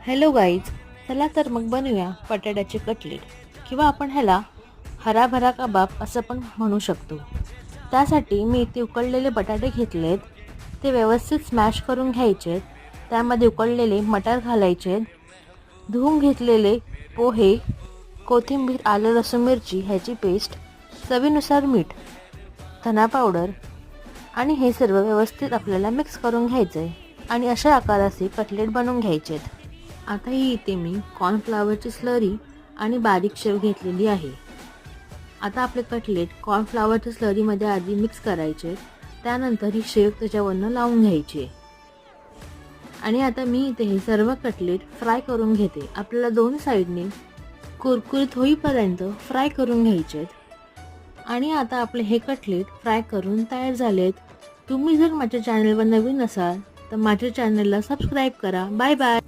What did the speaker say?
Hello guys, चला तर मग बनवूया बटाट्याचे कटलेट किंवा आपण ह्याला हराभरा कबाब असं पण म्हणू शकतो. त्यासाठी मी इथे उकडलेले बटाटे घेतलेत. ते व्यवस्थित स्मॅश करून घ्यायचेत. त्यामध्ये उकडलेले मटार घालायचे, धुवून घेतलेले पोहे, कोथिंबीर, आलं लसूण मिरची ह्याची पेस्ट, चवीनुसार मीठ, धना पावडर आणि हे सर्व व्यवस्थित आपल्याला मिक्स करून घ्यायचं आहे आणि अशा आकाराचे कटलेट बनवून घ्यायचेत. आता ही इथे मी कॉर्नफ्लॉवरची स्लरी आणि बारीक शेव घेतलेली आहे. आता आपले कटलेट कॉर्नफ्लॉवरच्या स्लरीमध्ये आधी मिक्स करायचे, त्यानंतर ही शेव त्याच्यावरनं लावून घ्यायची आणि आता मी इथे हे सर्व कटलेट फ्राय करून घेते. आपल्याला दोन्ही साईडने कुरकुरीत होईपर्यंत फ्राय करून घ्यायचे आणि आता आपले हे कटलेट फ्राय करून तयार झालेत. तुम्ही जर माझ्या चॅनलवर नवीन असाल तर माझ्या चॅनलला सबस्क्राईब करा. Bye bye.